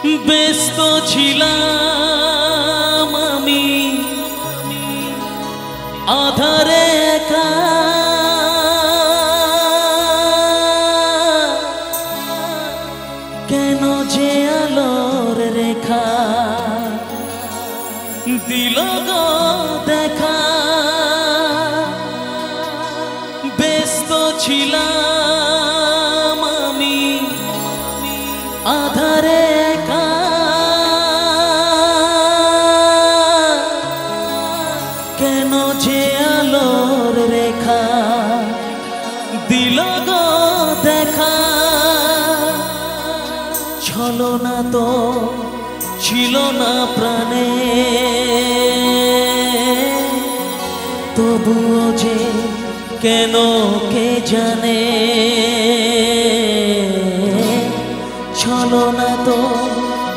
ব্যস্ত ছিলাম আমি আধারে একা, কেন যে আলোর রেখা দিল গো দেখা। ব্যস্ত ছিলাম আমি আধারে একা, কেন যে আলোর রেখা দিল গো দেখা। ছলনা তো ছিল না প্রাণে, তবুও যে কেন কে জানে। ছলনা তো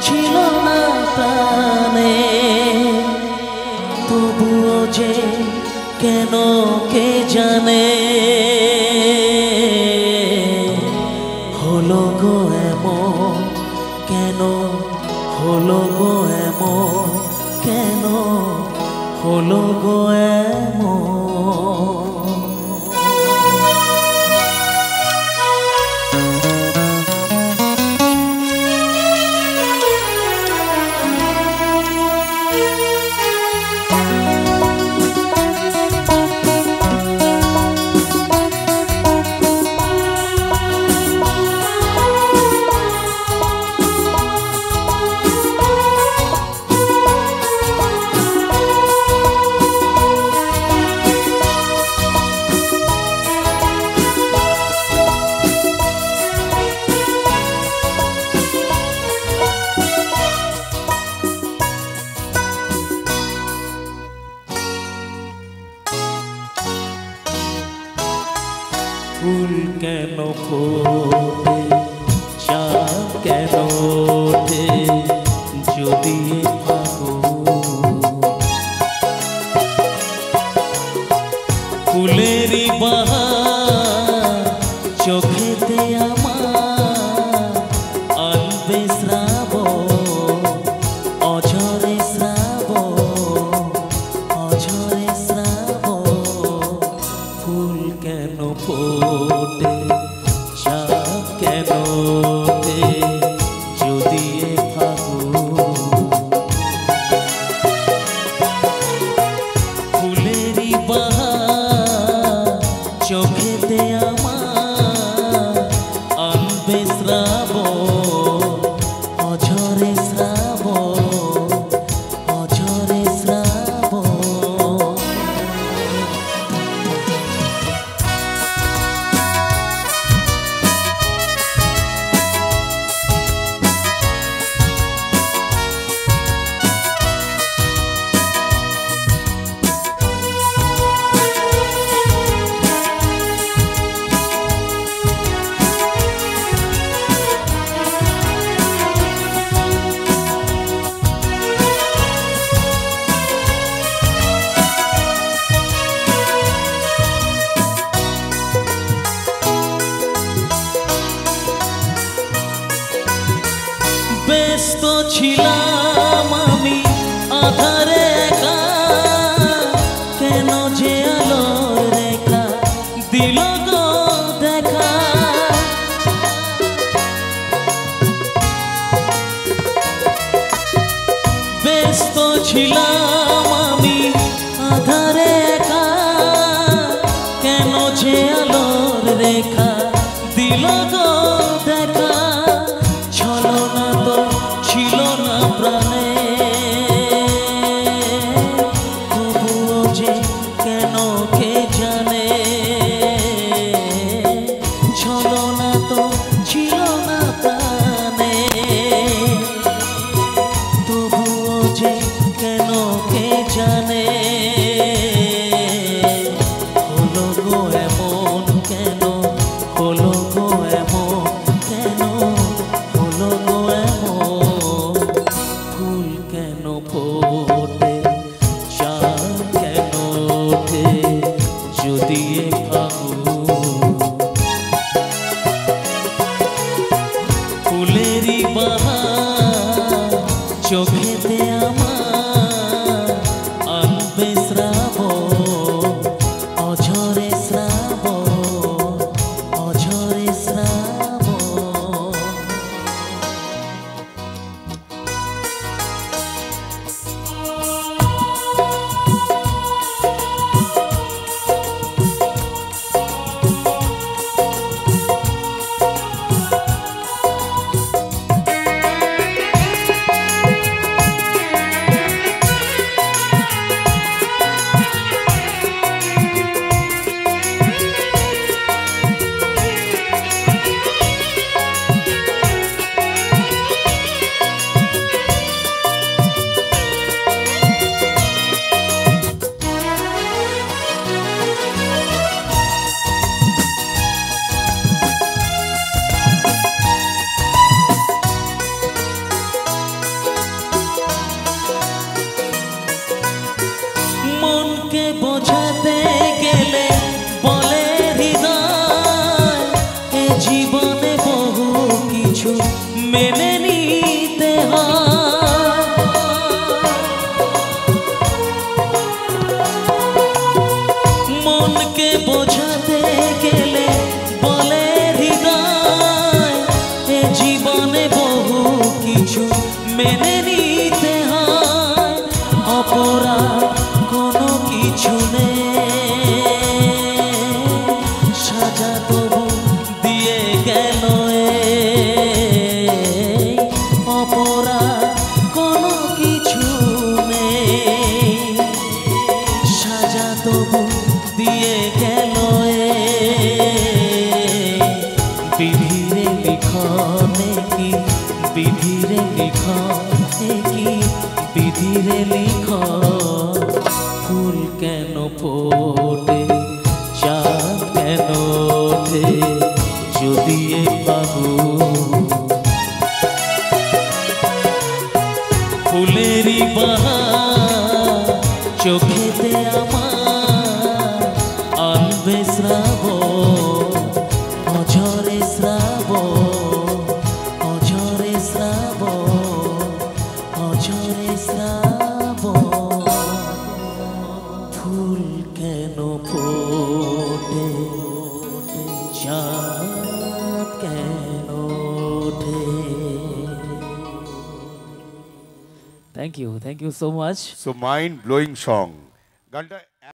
ছিল না প্রাণে, তবুও যে কেন কে জানে। হলো গো এমন কেন, হলো গো এমন কেন, হলো গো এমন। ফুল কেন ফোটে, চাঁদ কেন ওঠে, যদি ফুলেরই বাহার চোখেতে আমার আনবে শ্রাবণ, অঝরে শ্রাবণ, অঝরে শ্রাবণ। ফুল কেন ফোটে, চাঁদ কেন ওঠে, যদি ফুলেরই বাহার চোখেতে আমার আনবে শ্রাবণ, অঝরে শ্রাবণ, অঝরে শ্রাবণ। ব্যস্ত ছিলাম আমি আধারে একা, কেন যে আলোর রেখা দিল গো দেখা। ব্যস্ত ছিলাম আমি আধারে একা, কেন যে আলোর রেখা দিল গো দেখা। ছলনা তো ছিল না প্রাণে, তবুও যে কেন কে জানে। ছলনা তো ছিল না প্রাণে, তবুও যে কেন কে জানে। হলো গো এমন কেন, হলো গো এমন চোখেতে আমার আনবে শ্রাবণ, অঝরে শ্রাবণ, অঝরে শ্রাবণ। মনকে বোঝাতে গেলে বলে হৃদয়, এ জীবনে বহু কিছু মেনে নিতে হয়। মনকে বোঝাতে গেলে বলে হৃদয়, এ জীবনে বহু কিছু মেনে নিতে হয়। অপরাধ কোনো কিছু নেই, সাজা তবু দিয়ে গেল অপরাধ কোনো কিছু নেই, সাজা তবু দিয়ে গেল বিধিরে লিখনে কি, বিধিরে লিখনে কি, বিধিরে লিখ ফুল কেন ফোটে, চাঁদ কেন ওঠে যদি এ ফাগুন। ফুলেরই বাহার চোখেতে আমার আনবে শ্রাবণ, অঝরে শ্রাবণ, অঝরে শ্রাবণ, অঝরে শ্রাবণ। ফুল কেন ফোটে, চাঁদ কেন ওঠে। Thank you so much. So mind blowing song গানটা